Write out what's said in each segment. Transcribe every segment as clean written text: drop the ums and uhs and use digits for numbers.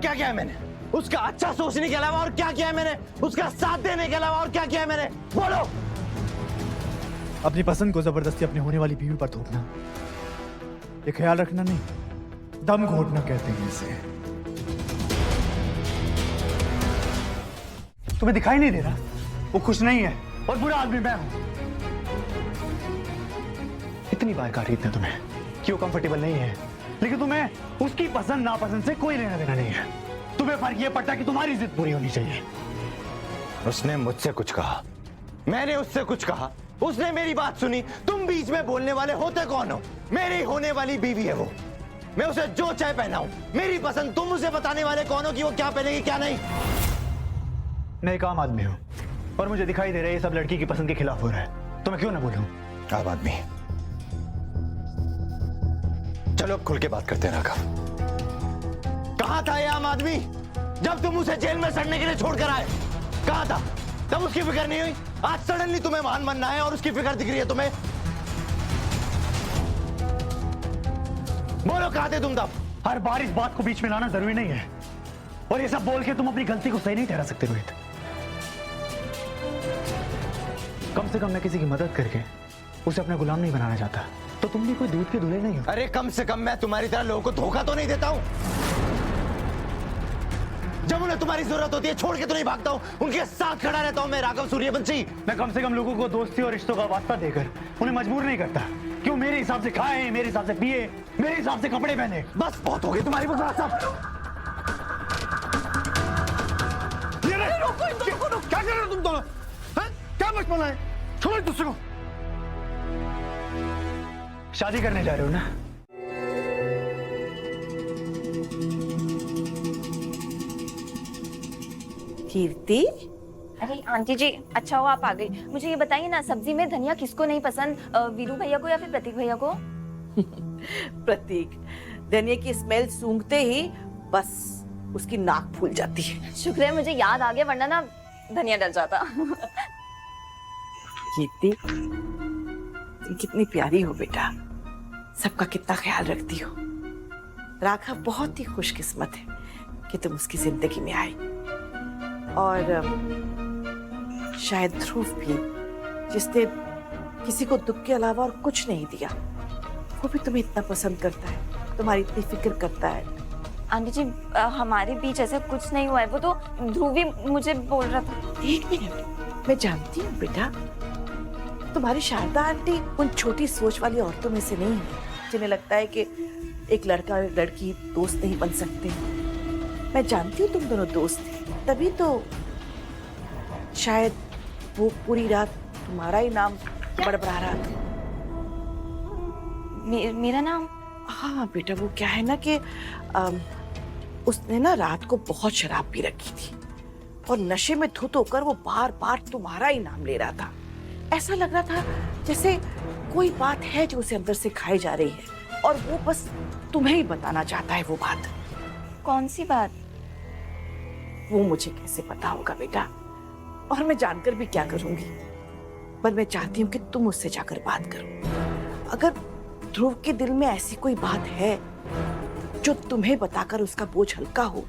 क्या किया है मैंने? उसका अच्छा सोचने के अलावा और क्या किया है मैंने? उसका साथ देने के अलावा और क्या किया है मैंने? बोलो। अपनी पसंद को जबरदस्ती अपनी होने वाली बीवी पर थोपना, ये ख्याल रखना नहीं, दम घोटना कहते हैं इसे। तुम्हें दिखाई नहीं दे रहा वो खुश नहीं है और बुरा आदमी मैं हूं? इतनी बार कहा थी तुम्हें कि वो कंफर्टेबल नहीं है, लेकिन तुम्हें उसकी पसंद नापसंद से कोई लेना देना नहीं है। तुम्हें फर्क ये पड़ता कि तुम्हारी जिद पूरी होनी चाहिए। उसने मुझसे कुछ कहा, मैंने उससे कुछ कहा, उसने मेरी बात सुनी। तुम बीच में बोलने वाले होते कौन हो? मेरी होने वाली बीवी है वो, मैं उसे जो चाहे पहनाऊं, मेरी पसंद। तुम उसे बताने वाले कौन हो कि वो क्या पहनेगी क्या नहीं? मैं एक आम आदमी हूं और मुझे दिखाई दे रहा है ये सब लड़की की पसंद के खिलाफ हो रहा है, तो मैं क्यों ना बोलूं? आम आदमी, चलो अब खुल के बात करते हैं राघव। कहां था ये आम आदमी जब तुम उसे जेल में सड़ने के लिए छोड़कर आए? कहां था? तब उसकी फिक्र नहीं हुई। आज सडनली तुम्हें महान बनना है और उसकी फिक्र दिख रही है तुम्हें। बोलो कहां थे तुम तब? हर बार इस बात को बीच में लाना जरूरी नहीं है, और ये सब बोल के तुम अपनी गलती को सही नहीं ठहरा सकते रोहित। कम से कम मैं किसी की मदद करके उसे अपना गुलाम नहीं बनाना चाहता, तो तुम भी कोई दूध के दूल्हे नहीं हो। अरे कम से कम मैं तुम्हारी तरह लोगों को धोखा तो नहीं देता हूं। जब उन्हें तुम्हारी जरूरत होती है छोड़ के तो नहीं भागता हूं, उनके साथ खड़ा रहता हूं मैं राघव सूर्यवंशी। मैं कम से कम लोगों को दोस्ती और रिश्तों का वास्ता देकर उन्हें मजबूर नहीं करता कि वो मेरे हिसाब से खाए, मेरे हिसाब से पिए, मेरे हिसाब से कपड़े पहने। बस बहुत हो गई तुम्हारी बकवास सब। क्या कर रहे हो तुम दोनों? क्या बचपना है? छोड़ो एक दूसरे को। शादी करने जा रहे हो ना? कीर्ति, अरे आंटी जी, अच्छा हुआ आप आ गई। मुझे ये बताइए ना, सब्जी में धनिया किसको नहीं पसंद, वीरू भैया को या फिर प्रतीक भैया को? प्रतीक, धनिया की स्मेल सूंघते ही बस उसकी नाक फूल जाती है। शुक्र है मुझे याद आ गया, वरना ना धनिया डल जाता। कीर्ति, तुम कितनी प्यारी हो बेटा, सबका कितना ख्याल रखती हो। राघव बहुत ही खुशकिस्मत है कि तुम उसकी जिंदगी में आई, और शायद ध्रुव भी, जिसने किसी को दुख के अलावा और कुछ नहीं दिया, वो भी तुम्हें इतना पसंद करता है, तुम्हारी इतनी फिक्र करता है। आंटी जी, हमारे बीच ऐसा कुछ नहीं हुआ है, वो तो ध्रुव भी मुझे बोल रहा था। एक मिनट, मैं जानती हूँ बेटा, तुम्हारी शारदा आंटी उन छोटी सोच वाली औरतों में से नहीं है जिन्हें लगता है कि एक लड़का और एक लड़की दोस्त नहीं बन सकते। मैं जानती हूँ तुम दोनों दोस्त थे, तभी तो शायद वो पूरी रात तुम्हारा ही नाम बड़बड़ा रहा था। मेरा नाम? हाँ बेटा, वो क्या है ना कि उसने ना रात को बहुत शराब पी रखी थी और नशे में धुत होकर वो बार बार तुम्हारा ही नाम ले रहा था। ऐसा लग रहा था जैसे कोई बात है जो उसे अंदर से खाई जा रही है और वो बस तुम्हें ही बताना चाहता है वो बात। कौन सी बात? वो मुझे कैसे पता होगा बेटा, और मैं जानकर भी क्या करूंगी, पर मैं चाहती हूँ कि तुम उससे जाकर बात करो। अगर ध्रुव के दिल में ऐसी कोई बात है जो तुम्हें बताकर उसका बोझ हल्का हो,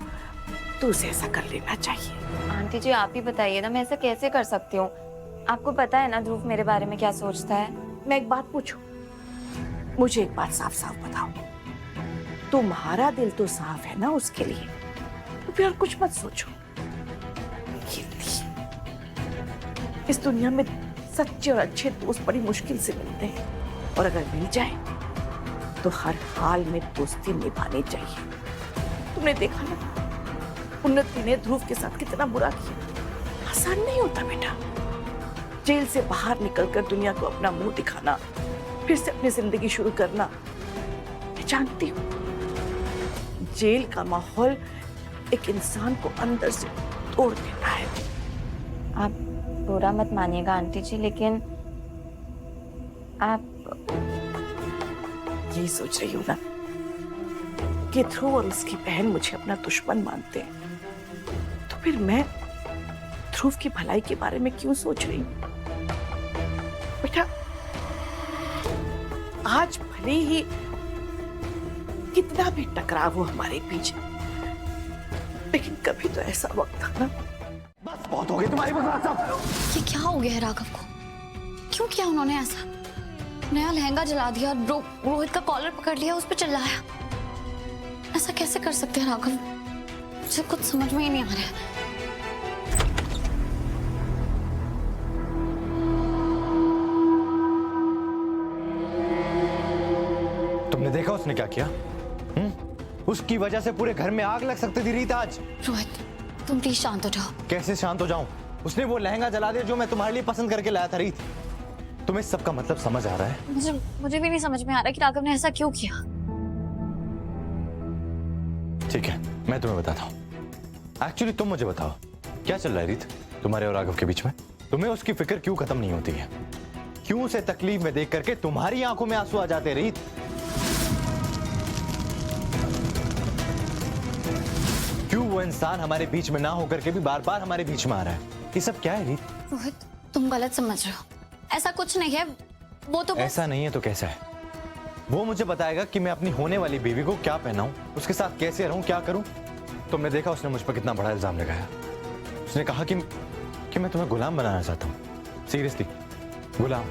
तो उसे ऐसा कर लेना चाहिए। आंटी जी आप ही बताइए ना, मैं ऐसा कैसे कर सकती हूँ? आपको पता है ना ध्रुव मेरे बारे में क्या सोचता है। मैं एक बात पूछूं, मुझे एक बात साफ साफ बताओ, तुम्हारा दिल तो साफ है ना उसके लिए, तो फिर और कुछ मत सोचो। इस दुनिया में सच्चे और अच्छे दोस्त बड़ी मुश्किल से मिलते हैं, और अगर मिल जाए तो हर हाल में दोस्ती निभानी चाहिए। तुमने देखा ना उन्नति ने ध्रुव के साथ कितना बुरा किया। आसान नहीं होता बेटा, जेल से बाहर निकलकर दुनिया को अपना मुंह दिखाना, फिर से अपनी जिंदगी शुरू करना। मैं जानती हूँ जेल का माहौल एक इंसान को अंदर से तोड़ देता है। आप बुरा मत मानिएगा आंटी जी, लेकिन आप यही सोच रही हो ना कि ध्रुव और उसकी बहन मुझे अपना दुश्मन मानते हैं, तो फिर मैं ध्रुव की भलाई के बारे में क्यों सोच रही हूँ? बेटा, आज भले ही कितना भी टकराव हो हमारे बीच, लेकिन कभी तो ऐसा वक्त था ना। बस बहुत हो गई तुम्हारी बकवास सब। ये क्या हो गया है राघव को? क्यों किया उन्होंने ऐसा? नया लहंगा जला दिया और रोहित का कॉलर पकड़ लिया, उस पर चिल्लाया। ऐसा कैसे कर सकते हैं राघव? मुझे कुछ समझ में ही नहीं आ रहा है। तुमने देखा उसने क्या किया? उसकी वजह से पूरे घर में आग लग सकती थी रीत आज। रोहित, तुम प्लीज शांत हो जाओ। कैसे शांत हो जाऊं? उसने वो लहंगा जला दिया जो मैं तुम्हारे लिए पसंद करके लाया था रीत। तुम्हें सबका मतलब समझ आ रहा है? मुझे भी नहीं समझ में आ रहा कि राघव ने ऐसा क्यों किया। ठीक है, मैं तुम्हें बताता हूँ। एक्चुअली तुम मुझे बताओ, क्या चल रहा है रीत तुम्हारे और राघव के बीच में? तुम्हें उसकी फिक्र क्यों खत्म नहीं होती है? क्यों उसे तकलीफ में देख करके तुम्हारी आंखों में आंसू आ जाते हैं रीत? क्यों वो इंसान हमारे बीच में ना होकर के भी बार बार हमारे बीच में आ रहा है? ये सब क्या है रीत? रोहित, तुम गलत समझ रहे हो। ऐसा कुछ नहीं है। वो तो ऐसा नहीं है तो कैसा है? वो मुझे बताएगा कि मैं अपनी होने वाली बीवी को क्या पहनाऊं, उसके साथ कैसे रहूं, क्या करूं। तुमने देखा उसने मुझ पर कितना बड़ा इल्जाम लगाया। उसने कहा कि मैं तुम्हें गुलाम बनाना चाहता हूं। सीरियसली, गुलाम?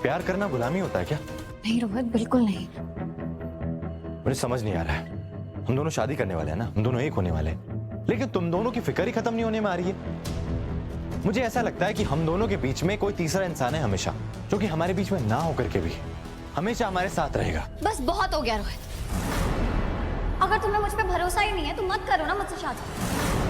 प्यार करना गुलामी होता है क्या? नहीं रोहित, बिल्कुल नहीं। मुझे समझ नहीं आ रहा है। हम दोनों शादी करने वाले हैं ना, हम दोनों एक होने वाले हैं, लेकिन तुम दोनों की फिक्र ही खत्म नहीं होने में आ रही है। मुझे ऐसा लगता है कि हम दोनों के बीच में कोई तीसरा इंसान है हमेशा, जो कि हमारे बीच में ना होकर के भी हमेशा हमारे साथ रहेगा। बस बहुत हो गया रोहित। अगर तुम्हें मुझ पे भरोसा ही नहीं है तो मत करो ना मुझसे शादी।